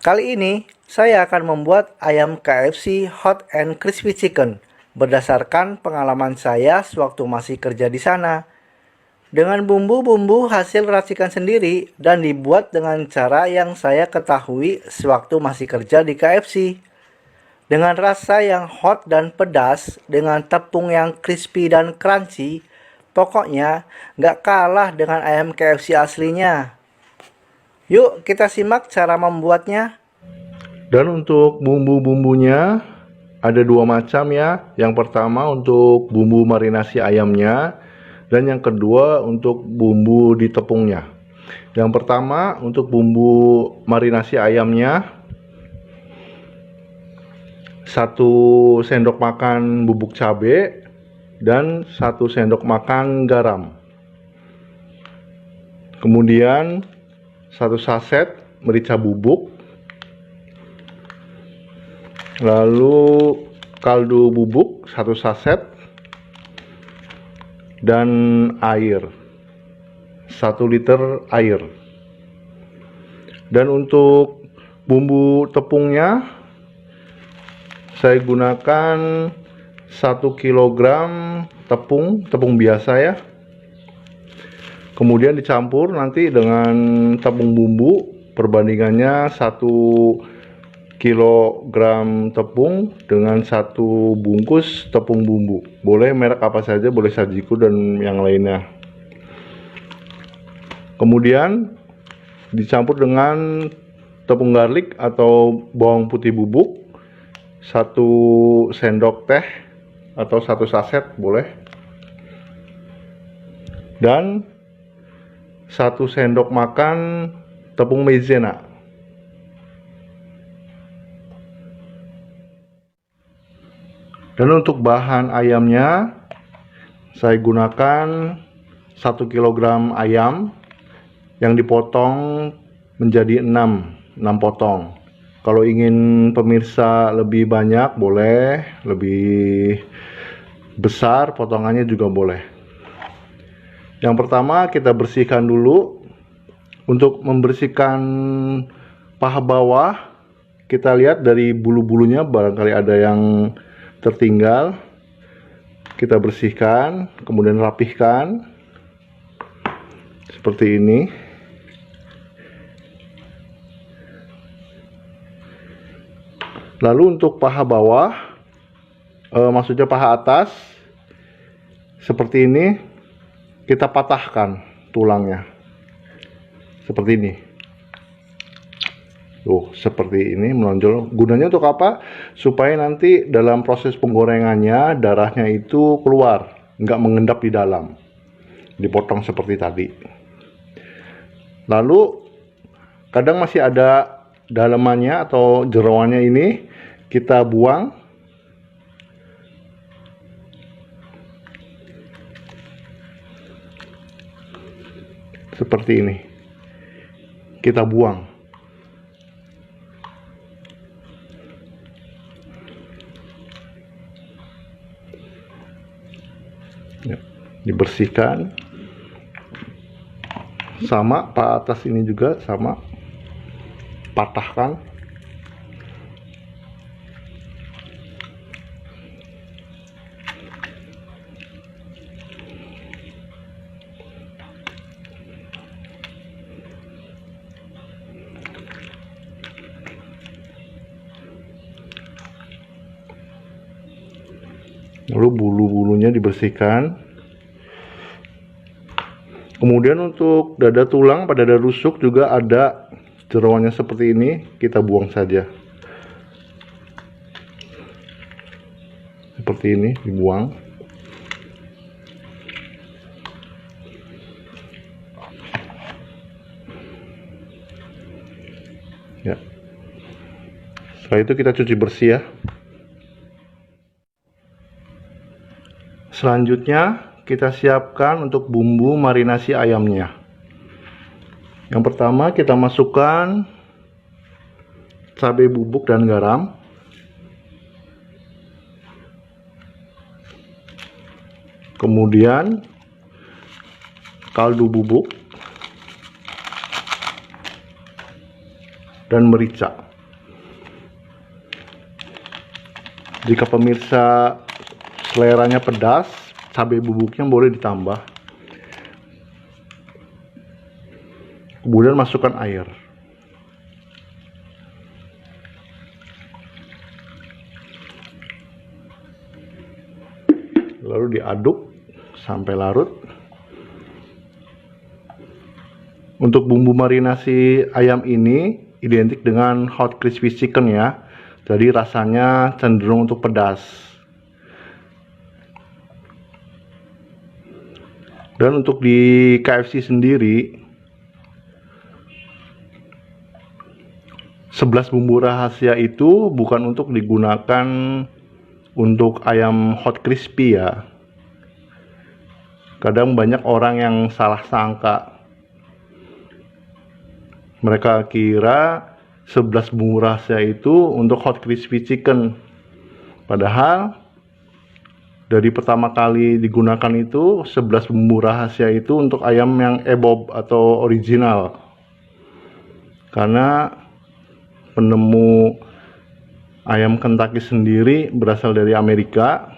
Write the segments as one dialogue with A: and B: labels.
A: Kali ini saya akan membuat ayam KFC Hot and Crispy Chicken berdasarkan pengalaman saya sewaktu masih kerja di sana. Dengan bumbu-bumbu hasil racikan sendiri dan dibuat dengan cara yang saya ketahui sewaktu masih kerja di KFC. Dengan rasa yang hot dan pedas, dengan tepung yang crispy dan crunchy, pokoknya nggak kalah dengan ayam KFC aslinya. Yuk kita simak cara membuatnya.
B: Dan untuk bumbu-bumbunya ada dua macam ya. Yang pertama untuk bumbu marinasi ayamnya, dan yang kedua untuk bumbu di tepungnya. Yang pertama untuk bumbu marinasi ayamnya, 1 sendok makan bubuk cabai dan 1 sendok makan garam. Kemudian 1 saset merica bubuk, lalu kaldu bubuk 1 saset, dan air 1 liter air. Dan untuk bumbu tepungnya saya gunakan 1 kilogram tepung biasa ya. Kemudian dicampur nanti dengan tepung bumbu, perbandingannya 1 kilogram tepung dengan 1 bungkus tepung bumbu. Boleh merek apa saja, boleh Sajiku dan yang lainnya. Kemudian dicampur dengan tepung garlic atau bawang putih bubuk, 1 sendok teh atau 1 saset boleh, dan 1 sendok makan tepung maizena. Dan untuk bahan ayamnya saya gunakan 1 kilogram ayam yang dipotong menjadi 6 potong. Kalau ingin pemirsa lebih banyak boleh, lebih besar potongannya juga boleh. Yang pertama kita bersihkan dulu. Untuk membersihkan paha bawah, kita lihat dari bulu-bulunya barangkali ada yang tertinggal. Kita bersihkan, kemudian rapihkan seperti ini. Lalu untuk paha bawah, maksudnya paha atas, seperti ini, kita patahkan tulangnya, seperti ini. Tuh, seperti ini menonjol. Gunanya untuk apa? Supaya nanti dalam proses penggorengannya darahnya itu keluar, nggak mengendap di dalam. Dipotong seperti tadi. Lalu kadang masih ada dalamannya atau jeroannya ini, kita buang. Seperti ini. Kita buang. Ya, dibersihkan. Sama, paha atas ini juga sama. Patahkan. Lalu bulu-bulunya dibersihkan. Kemudian untuk dada tulang, pada dada rusuk juga ada jeroannya seperti ini, kita buang saja. Seperti ini, dibuang. Ya. Setelah itu kita cuci bersih ya. Selanjutnya kita siapkan untuk bumbu marinasi ayamnya. Yang pertama kita masukkan cabai bubuk dan garam. Kemudian kaldu bubuk dan merica. Jika pemirsa seleranya pedas, cabai bubuknya boleh ditambah. Kemudian masukkan air. Lalu diaduk sampai larut. Untuk bumbu marinasi ayam ini identik dengan hot crispy chicken ya. Jadi rasanya cenderung untuk pedas. Dan untuk di KFC sendiri 11 bumbu rahasia itu bukan untuk digunakan untuk ayam hot crispy ya. Kadang banyak orang yang salah sangka. Mereka kira 11 bumbu rahasia itu untuk hot crispy chicken. Padahal dari pertama kali digunakan itu 11 bumbu rahasia itu untuk ayam yang EBOB atau original. Karena penemu ayam Kentucky sendiri berasal dari Amerika,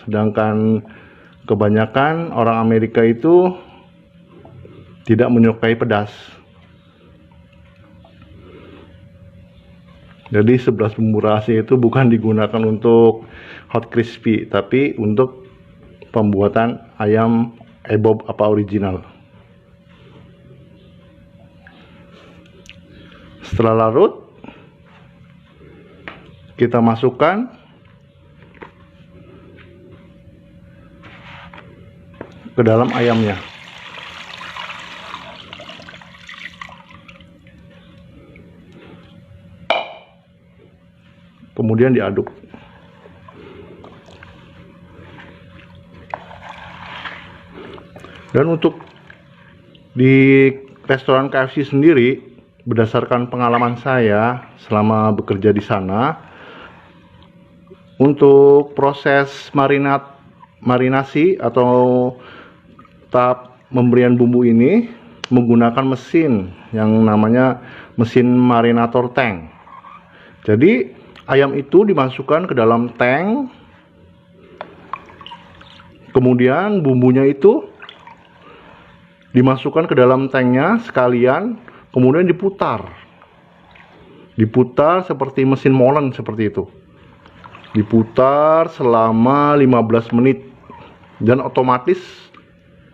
B: sedangkan kebanyakan orang Amerika itu tidak menyukai pedas. Jadi 11 bumbu rahasia itu bukan digunakan untuk hot crispy, tapi untuk pembuatan ayam EBOB apa original. Setelah larut, kita masukkan ke dalam ayamnya. Kemudian diaduk. Dan untuk di restoran KFC sendiri, berdasarkan pengalaman saya selama bekerja di sana, untuk proses marinasi atau tahap pemberian bumbu ini menggunakan mesin yang namanya mesin marinator tank. Jadi ayam itu dimasukkan ke dalam tank, kemudian bumbunya itu dimasukkan ke dalam tanknya sekalian, kemudian diputar seperti mesin molen seperti itu. Diputar selama 15 menit dan otomatis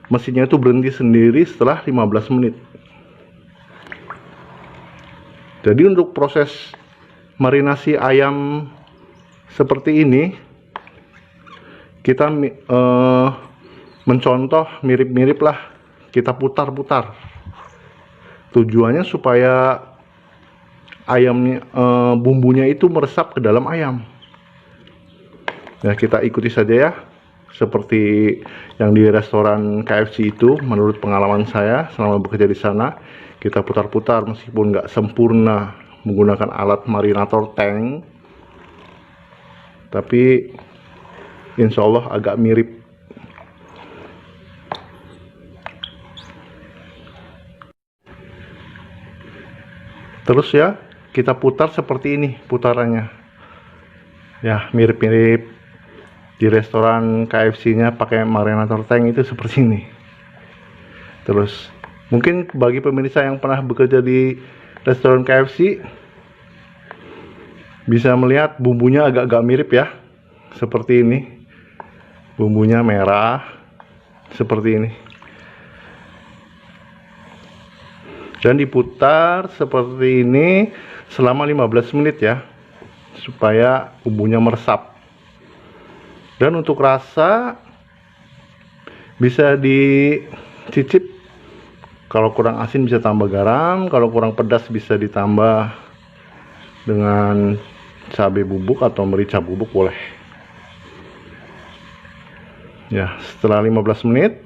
B: mesinnya itu berhenti sendiri setelah 15 menit. Jadi untuk proses marinasi ayam seperti ini kita mencontoh mirip-mirip lah, kita putar-putar. Tujuannya supaya ayamnya bumbunya itu meresap ke dalam ayam. Nah, kita ikuti saja ya, seperti yang di restoran KFC itu. Menurut pengalaman saya selama bekerja di sana, kita putar-putar meskipun nggak sempurna menggunakan alat marinator tank, tapi insya Allah agak mirip. Terus ya, kita putar seperti ini putarannya ya, mirip-mirip di restoran KFC-nya pakai marinator tank itu seperti ini. Terus mungkin bagi pemirsa yang pernah bekerja di restoran KFC bisa melihat bumbunya agak-agak mirip ya, seperti ini. Bumbunya merah seperti ini, dan diputar seperti ini selama 15 menit ya, supaya bumbunya meresap. Dan untuk rasa bisa dicicip, kalau kurang asin bisa tambah garam, kalau kurang pedas bisa ditambah dengan cabai bubuk atau merica bubuk boleh. Ya, setelah 15 menit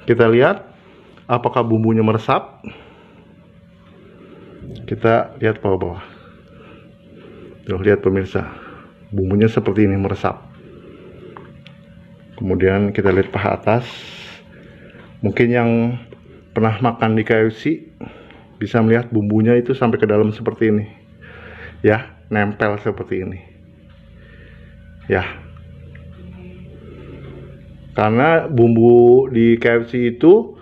B: kita lihat apakah bumbunya meresap. Kita lihat bawah-bawah. Tuh, lihat pemirsa, bumbunya seperti ini meresap. Kemudian kita lihat paha atas. Mungkin yang pernah makan di KFC bisa melihat bumbunya itu sampai ke dalam seperti ini ya. nempel seperti ini ya, karena bumbu di KFC itu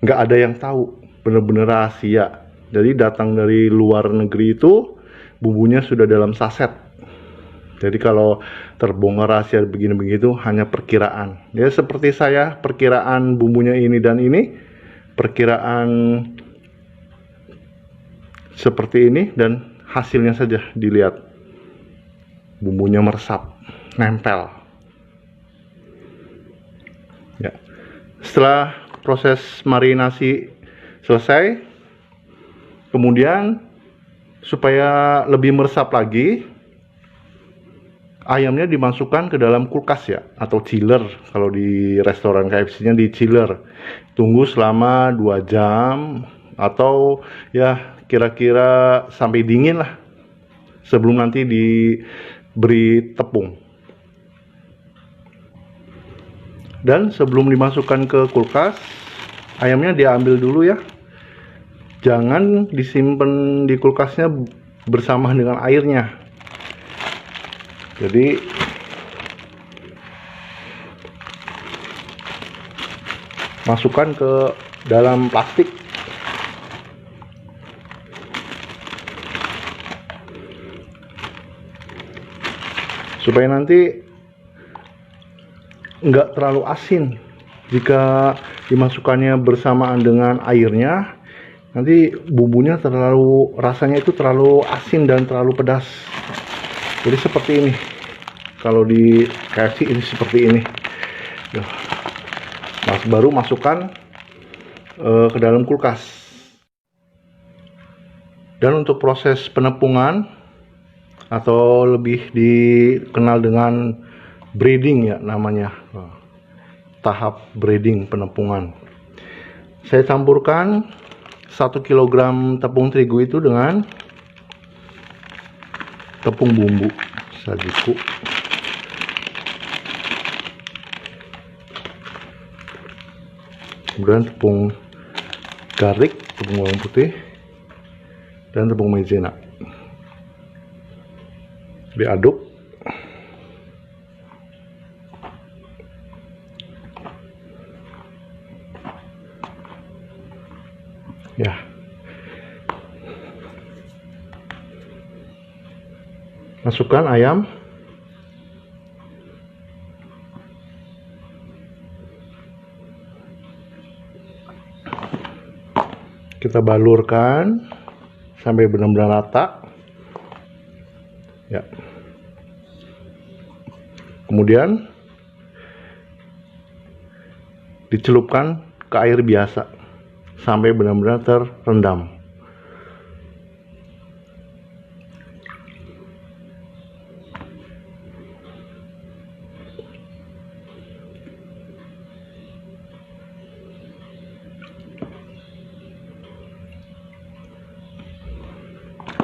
B: nggak ada yang tahu, bener-bener rahasia. Jadi datang dari luar negeri itu bumbunya sudah dalam saset. Jadi kalau terbongkar rahasia begini begitu hanya perkiraan. Ya seperti saya, perkiraan bumbunya ini dan ini, perkiraan seperti ini, dan hasilnya saja dilihat. Bumbunya meresap, nempel. Ya. Setelah proses marinasi selesai, kemudian supaya lebih meresap lagi, ayamnya dimasukkan ke dalam kulkas ya, atau chiller. Kalau di restoran KFC-nya di chiller. Tunggu selama 2 jam atau ya kira-kira sampai dingin lah, sebelum nanti diberi tepung. Dan sebelum dimasukkan ke kulkas, ayamnya diambil dulu ya. Jangan disimpan di kulkasnya bersama dengan airnya. Jadi masukkan ke dalam plastik. Supaya nanti nggak terlalu asin. Jika dimasukkannya bersamaan dengan airnya, nanti bumbunya rasanya itu terlalu asin dan terlalu pedas. Jadi seperti ini. Kalau di KFC ini seperti ini. Baru masukkan ke dalam kulkas. Dan untuk proses penepungan, atau lebih dikenal dengan breading ya namanya, tahap breading penepungan. Saya campurkan 1 kg tepung terigu itu dengan tepung bumbu sajiku, kemudian tepung garlic, tepung bawang putih, dan tepung maizena. Diaduk. Ya. Masukkan ayam. Kita balurkan sampai benar-benar rata. Ya. Kemudian dicelupkan ke air biasa sampai benar-benar terendam.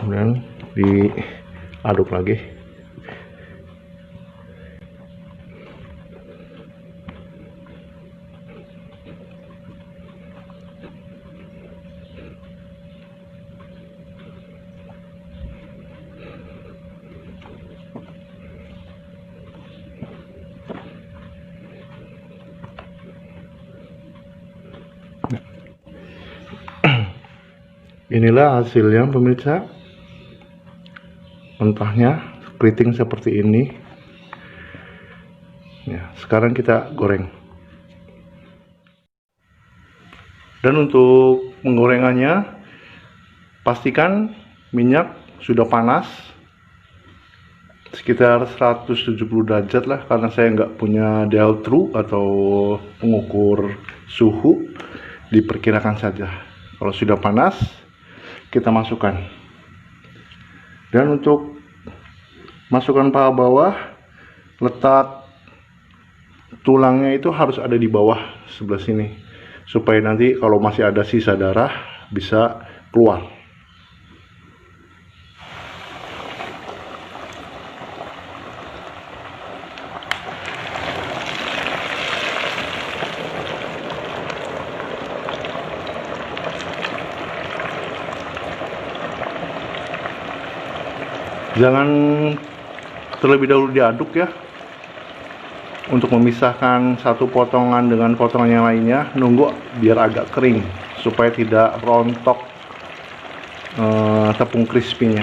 B: Kemudian diaduk lagi. Inilah hasilnya pemirsa, mentahnya keriting seperti ini ya. Sekarang kita goreng, dan untuk penggorengannya pastikan minyak sudah panas sekitar 170 derajat lah, karena saya nggak punya Deltru atau pengukur suhu. Diperkirakan saja. Kalau sudah panas, kita masukkan. Dan untuk masukkan paha bawah, letak tulangnya itu harus ada di bawah sebelah sini, supaya nanti kalau masih ada sisa darah bisa keluar. Jangan terlebih dahulu diaduk ya, untuk memisahkan satu potongan dengan potongan yang lainnya. Nunggu biar agak kering supaya tidak rontok tepung crispy-nya.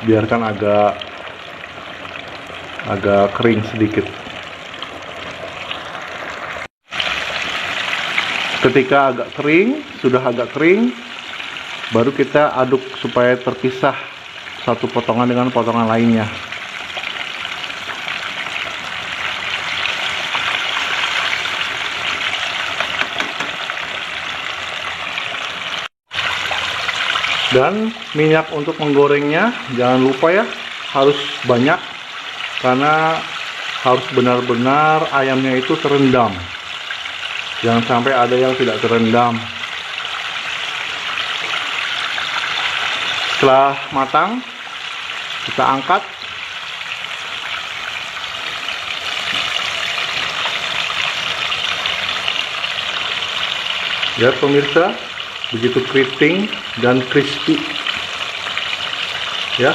B: Biarkan agak kering sedikit. Ketika sudah agak kering, baru kita aduk supaya terpisah satu potongan dengan potongan lainnya. Dan minyak untuk menggorengnya jangan lupa ya, harus banyak, karena harus benar-benar ayamnya itu terendam. Jangan sampai ada yang tidak terendam. Setelah matang, kita angkat. Lihat pemirsa, begitu keriting dan crispy ya,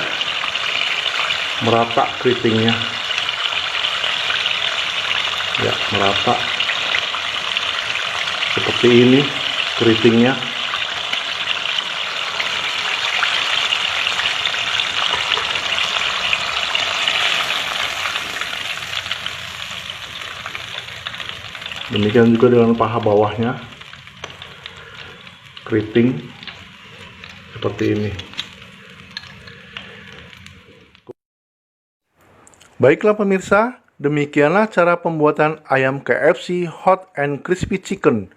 B: merata keritingnya ya, merata seperti ini keritingnya. Demikian juga dengan paha bawahnya, keriting seperti ini. Baiklah pemirsa, demikianlah cara pembuatan ayam KFC Hot and Crispy Chicken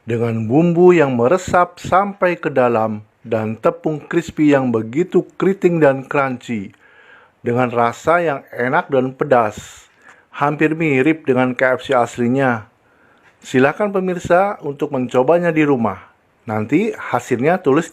B: dengan bumbu yang meresap sampai ke dalam dan tepung crispy yang begitu keriting dan crunchy dengan rasa yang enak dan pedas, hampir mirip dengan KFC aslinya. Silakan pemirsa untuk mencobanya di rumah. Nanti hasilnya tulis